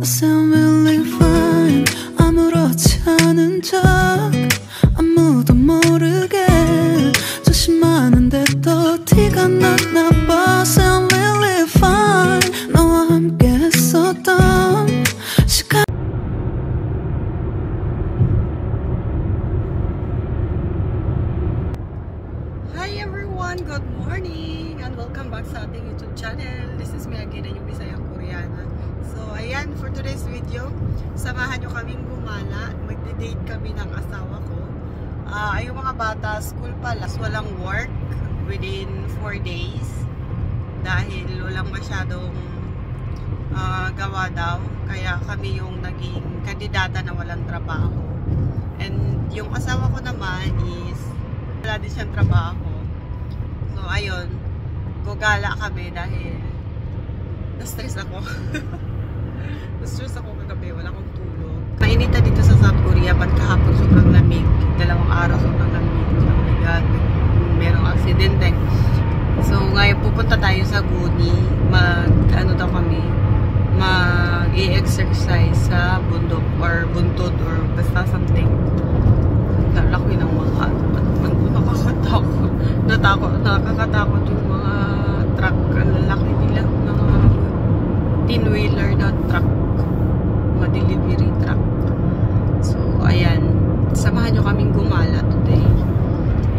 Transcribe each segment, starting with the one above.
sound really fine. 아무렇지 않은 척 아무도 모르게 조심하는데 또 티가 났나 봐. Sound really fine. 너와 함께 했었던 시간. Hi everyone! Good morning! And welcome back sa ating YouTube channel. This is me again, yung Bisayang Koreana. So, ayan, for today's video, samahan nyo kaming gumala. Magde-date kami ng asawa ko. Yung mga bata, school pala. Walang work within 4 days. Dahil walang masyadong gawa daw. Kaya kami yung naging kandidata na walang trabaho. And yung asawa ko naman is wala din siyang trabaho. So, ayun. Gugala kami dahil na-stress ako. Na-stress ako kagabi. Wala akong tulog. Mainita dito sa South Korea. Ba't kahapon sobrang lamig? 2 araw sobrang lamig. Oh my God. Merong aksidente. So, ngayon pupunta tayo sa Guni. Ano daw kami? Mag-i-exercise sa bundok or buntod or basta something. Laki ng mga nakakatakot yung mga truck. Ang lalaki nila, mga tin-wheeler na truck, mga delivery truck. So ayan, samahan nyo kaming gumala today.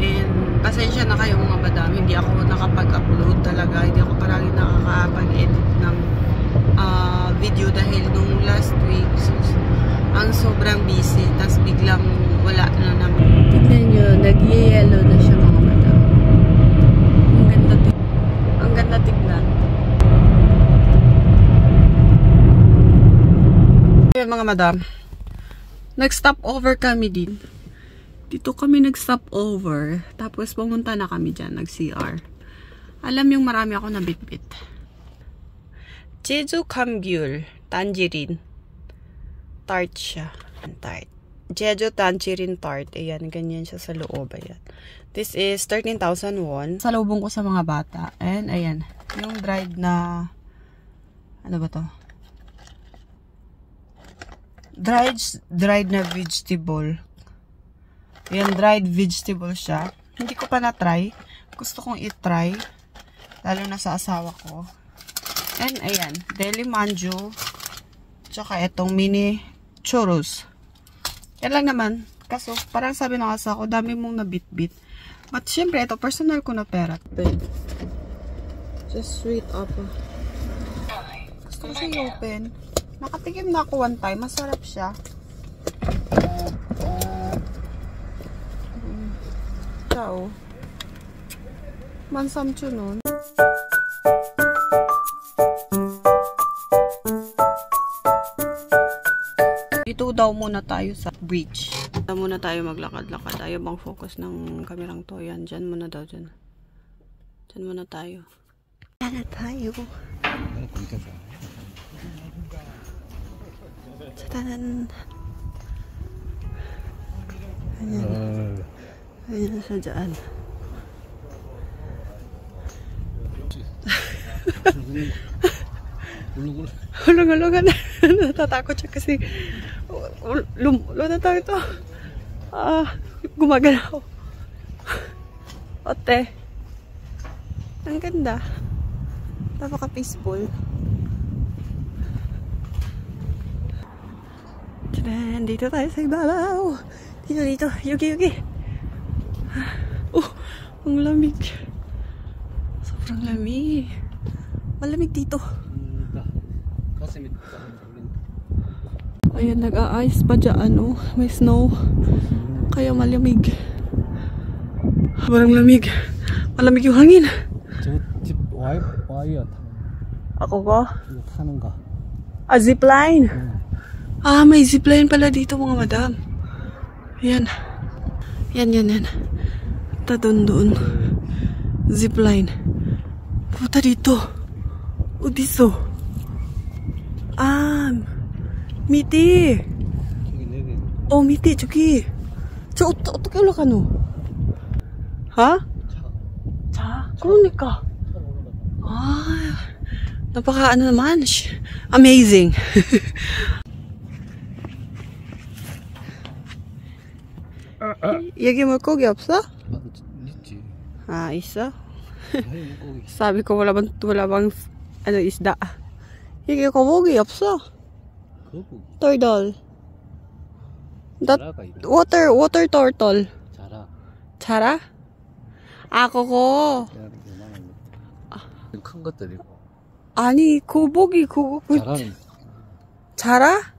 And pasensya na kayo mga madam, hindi ako nakapag-upload talaga, hindi ako parang nakakapag-edit ng video dahil nung last week ang sobrang busy, tas biglang wala na naman. Tignan nyo, nag-yellow na siya mga madam. Ang ganda tignan. Ayan mga madam, nag-stop over kami din. Dito kami nag-stop over. Tapos pumunta na kami dyan, nag-CR. Alam yung marami ako nabitbit. Jeju Kamgyul Tangerine Tart siya. Tart. Jeju Tangerine Tart. Ayan, ganyan siya sa loob. Ayan. This is 13,000 won. Salubong ko sa mga bata. And ayan, yung dried na ano ba to? Dried na vegetable. Ayan, dried vegetable siya. Hindi ko pa na-try. Gusto kong i-try. Lalo na sa asawa ko. And ayan, deli manju. Tsaka itong mini churros. Yan lang naman. Kaso, parang sabi ng asawa ko, dami mong nabit-bit. But syempre, ito, personal ko na pera. Just sweet apple. Gusto ko siya i-open. Nakatikim na ako one time. Masarap siya. Ciao. Mansamcho nun. Dito daw muna tayo sa bridge. Dito muna tayo maglakad-lakad. Ayaw bang focus ng kamerang to. Yan, dyan muna daw dyan. Dyan muna tayo. Dyan na tayo. Sa tanan. Ayan. Ayan na siya dyan. Hulog-hulugan. Natatakot siya kasi lumutang ito. Gumagalaw. Ote. Ang ganda. Napaka-peaceful. Tcharan! Dito tayo sa ibabaw. Dito. Yugi. Ang lamig. Sobrang lamig. Malamig dito. Ayan, nag-a-ice pa dyan, oh. May snow. Kaya malamig. Sobrang lamig. Malamig yung hangin. Ako ba? Zipline. May zipline pala dito mga madam. Ayan. Yan. Doon. Zipline. Puta dito. Udiso. 밑에. 밑에 저기. 저 어떻게 올라가노? Ha? Cha? Krunika. Napaka ano naman. Amazing. 얘기 물고기 없어? 있지. 아, 있어? 물고기. 사비 ko wala bang ano isda. 얘기 거북이 없어? 거북이. Turtle. That 자라가 있다. water turtle. 자라. 자라? 아, 그거. 큰 것들이고. 아니, 거북이 그거. 자라는. 자라?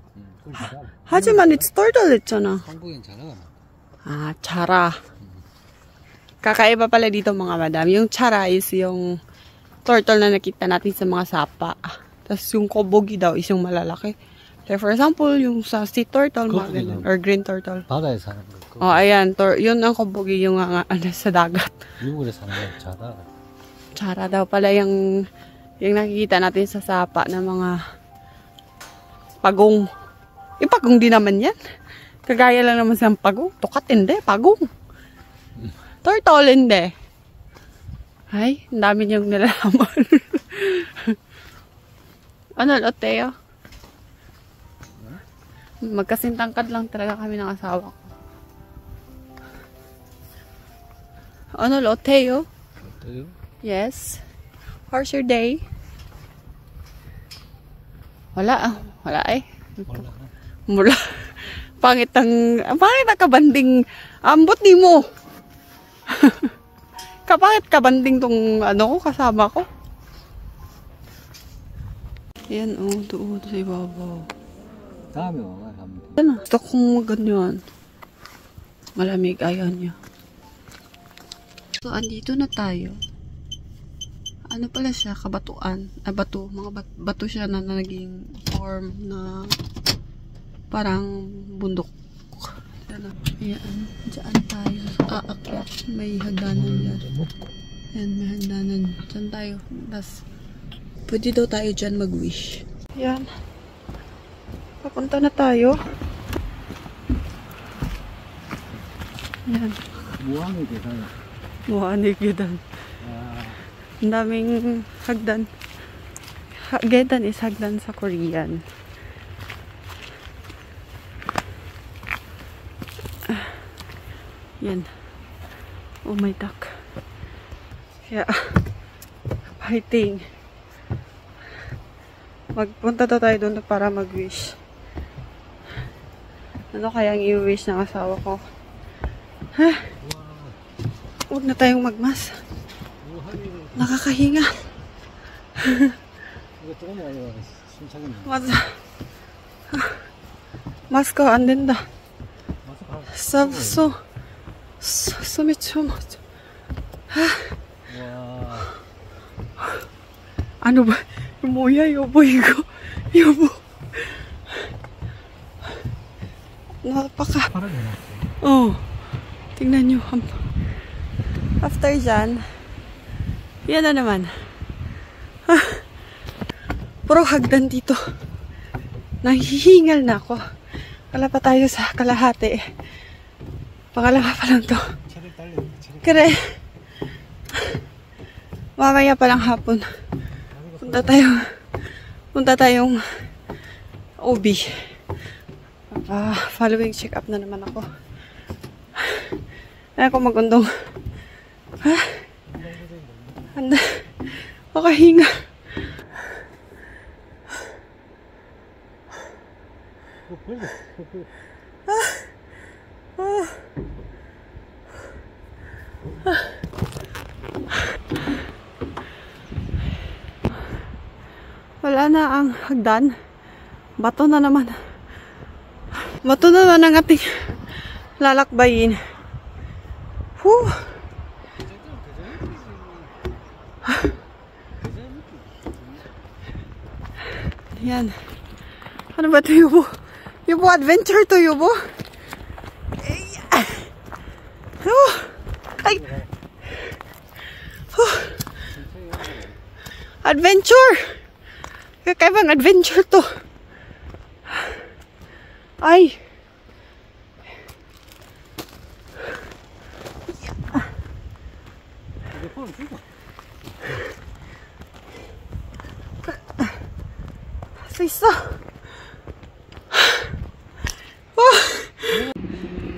그건 자라. 하지만 it's turtle 했잖아. 한국엔 자라가 많아. Ah, chara. Kakaiba pala dito mga madam. Yung chara is yung turtle na nakita natin sa mga sapa. Tapos yung kobogi daw is yung malalaki. Like for example, yung sa sea turtle, mga ganun, or green turtle. 바다에 사는 거. Oh, ayan. Yun ang kobogi yung sa dagat. 미국에 사는 건 자라. Chara daw pala yung nakikita natin sa sapa ng mga pagong. Pagong din naman yan. Kagaya lang naman sa pagong. Tukat hindi, pagong. Turtle hindi. Ay, ang dami niyong nalalaman. Ano, Oteo? Magkasintangkad lang talaga kami ng asawa ko. Ano, Oteo? 어때요? Yes. How's your day? Wala eh. 몰라. Mula. Pangit ang kabanding. Ambot ni mo. Kapangit kabanding tong ano ko, kasama ko. Yan, doon sa ibabaw. 다음에 와가 가면 돼. Yan, gusto kong ganyan. Malamig, ayaw niya. So, andito na tayo. Ano pala siya, kabatuan. Bato. Mga bato siya na naging form na parang bundok. Ayan, dyan tayo. Aakyat. May hagdanan dyan. Ayan, may hagdanan. Dyan tayo. Tas, pwede daw tayo dyan mag-wish. Ayan. Papunta na tayo. Ayan. 무한의 계단. Muhanig gedan. 아, Ang daming hagdan. Gedan is hagdan sa Korean. Yan. Oh my duck. Yeah. Fighting. Magpunta daw tayo doon para mag-wish. Ano kayang i-wish ng asawa ko? Ha? Huwag na tayong magmas. Nakakahinga. 이거 조금 와요. 숨차겠네. 맞아. 마스크 안 된다. 숨이 좀. 와. Ano ba? 뭐야, 여보, 이거? 여보. Napaka. 파랗게 해놨어. Tingnan nyo. After dyan, yan na naman. Puro hagdan dito. Nahihingal na ako. Wala pa tayo sa kalahati. Pangalawa pa lang to. Kaya, mamaya pa lang hapon. Punta tayong OB. Following check-up na naman ako. Ay, ako magundong. Handa. Makahinga. Wala na ang hagdan. Bato na naman. Bato na naman ang ating lalakbayin. Whew. Yan. Ano ba ito, Yubo? Yubo, adventure to, Yubo. Ay. Adventure! Kakaibang adventure to. Ay. 손을 들고. 할 수 있어.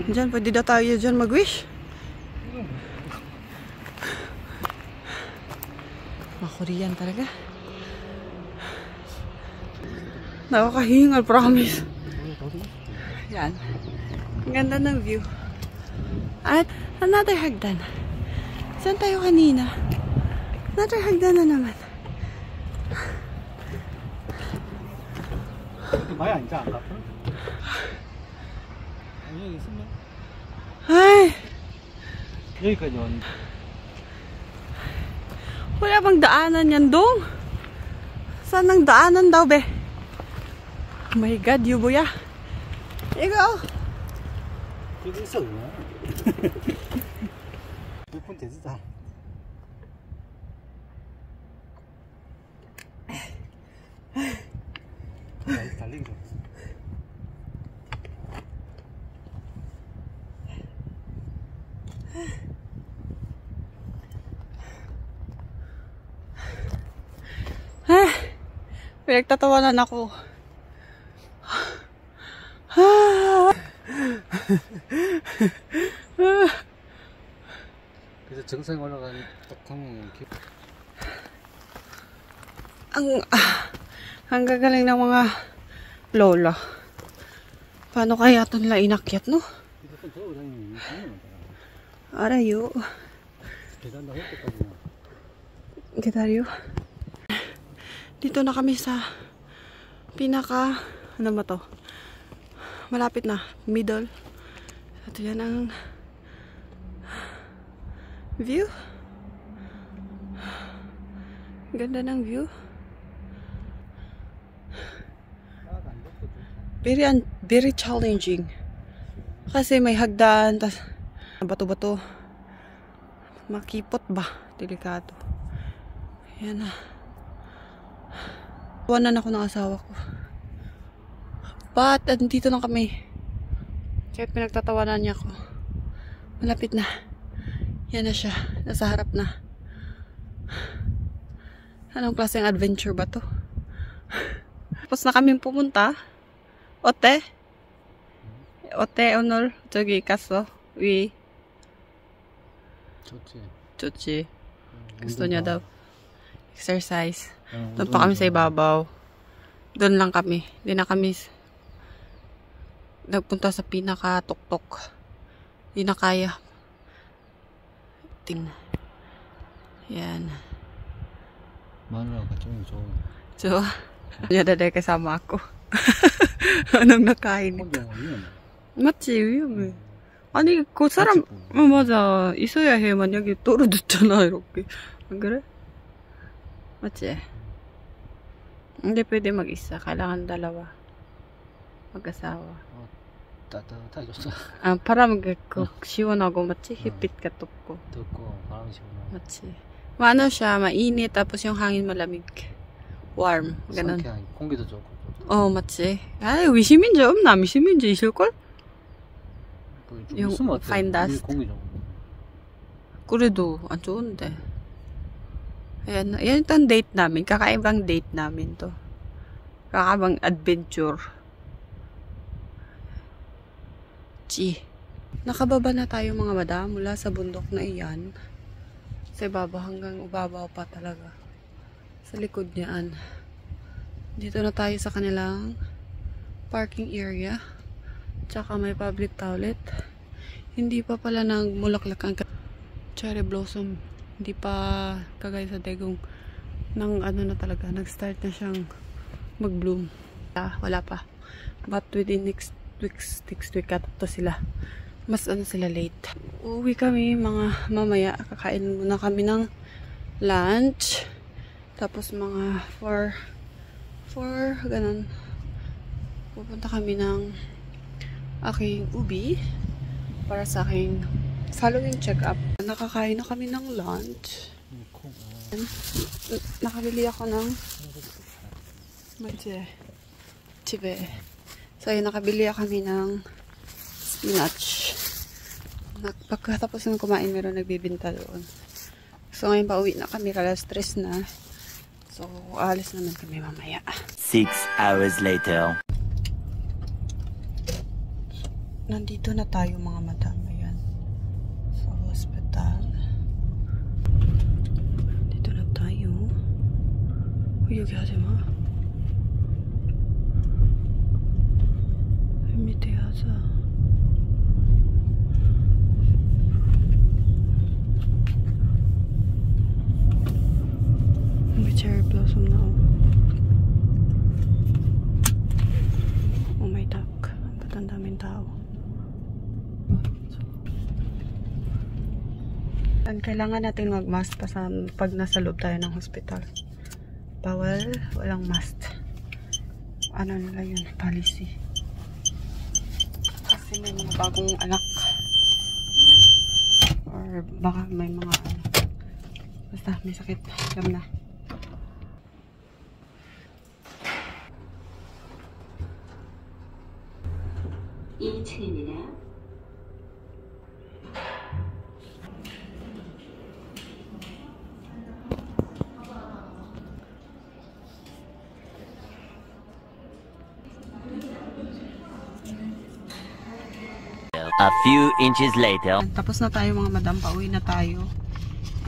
Diyan, pwede na tayo dyan mag-wish. Korean talaga. Nakakahingal, promise. Yan. Ang ganda ng view. At another hagdan. Saan tayo kanina? Another hagdan na naman. 많이 앉아 안 가끔? 여기 있으면 Ay! 여기까지 왔는데. Wala bang daanan yan dong? Saan ang daanan daw be? Oh my god, yubuya. Ikaw. 여기 있어 그냥. 몇 분 됐다. 달리기 좀. Pinagtatawanan ako. 그래서 정상에 올라가니 딱 하면 Ang gagaling ng mga lola. Paano kaya ito nila inakyat, no? Arayo. Gitaryo. Dito na kami sa pinaka, ano ba to? Malapit na, middle. Ito yan ang view. Ganda ng view. Very challenging. Kasi may hagdan, tas bato-bato. Makipot ba? Delikado. Ayan na. Tawanan ako ng asawa ko. But, andito na kami. Kahit pinagtatawanan niya ako. Malapit na. Yan na siya. Nasa harap na. Anong klaseng adventure ba to? Tapos na kaming pumunta. Ote? Ote, 오늘 저기 갔어. 위. 좋지. Gusto niya daw. Exercise. Doon pa kami sa ibabaw. Doon lang kami. Hindi na kami nagpunta sa pinaka-tuktok. Hindi na kaya. Tingnan. Yan. 마누라가 좀 좋은. So, niya daday kasama ako. Anong nakain ito? 맞지, 위험해. 아니, 그 사람, 맞아. 있어야 해. 만약에 떨어졌잖아, 이렇게. 안 그래? 맞지? Hindi pwede mag-isa. Kailangan dalawa. Mag-asawa. 따뜻하게 좋다. 바람 시원하고, 맞지? 햇빛 덥고. 덥고 바람 시원하고. 맞지? Ano siya, mainit, tapos yung hangin malamig. Warm. Ganun. 공기도 좋고. 맞지? Ay, 미세먼지 없나? 미세먼지 있을걸? yung fine dust. 공기 좋고. 그래도 안 좋은데. Ayan, yan itong date namin. Kakaibang date namin to. Kakaibang adventure. Nakababa na tayo mga madam mula sa bundok na iyan. Sa ibabaw hanggang ubabaw pa talaga. Sa likod niyaan. Dito na tayo sa kanilang parking area. Tsaka may public toilet. Hindi pa pala nagmulaklak ang cherry blossom. Hindi pa kagaya sa Daegong nang ano na talaga. Nag-start na siyang mag-bloom. Wala pa. But within next week ata sila. Mas ano sila late. Uwi kami mga mamaya. Kakain muna kami ng lunch. Tapos mga 4 ganun. Pupunta kami ng aking ubi para sa aking following check-up. Nakakain na kami ng lunch. Nakabili ako ng chibe. So yun, nakabili kami ng spinach. Pagkatapos ng kumain, meron nagbibinta doon. So ngayon pauwi na kami, alas 3 na. So alis naman kami mamaya. 6 hours later. Nandito na tayo mga madam. Ayan. Sa hospital. Dito na tayo. 여기 하지 마. 밑에 하자. May cherry blossom na oh. Oh my duck. Ba't ang daming tao? Kailangan natin mag-mask pag nasa loob tayo ng hospital. Bawal, walang mask. Ano nila yun? Policy. Kasi may mga bagong anak. Or baka may mga ano. Basta may sakit. Alam na. A few inches later. Tapos na tayo mga madam, pauwi na tayo.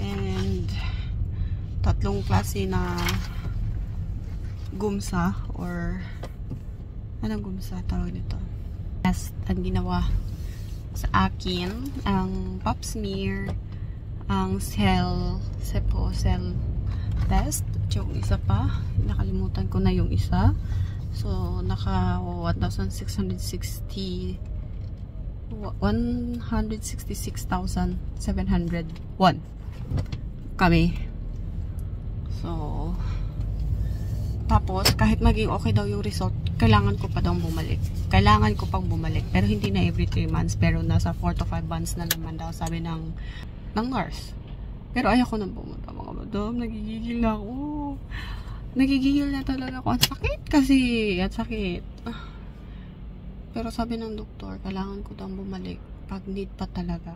And 3 klase na gumsa or anong gumsa tawag nito? Test ang ginawa sa akin, ang pap smear, ang cell test, yung isa pa, nakalimutan ko na yung isa. So naka 166,701 kami. So tapos kahit maging okay daw yung result, kailangan ko pa daw bumalik. Kailangan ko pang bumalik, pero hindi na every 3 months, pero nasa 4 to 5 months na naman daw, sabi ng nurse. Pero ayoko nang pumunta mga madam, nagigigil na ako. Nagigigil na talaga ako. Ang sakit kasi, ang sakit. Pero sabi ng doktor, kailangan ko daw bumalik pag need pa talaga.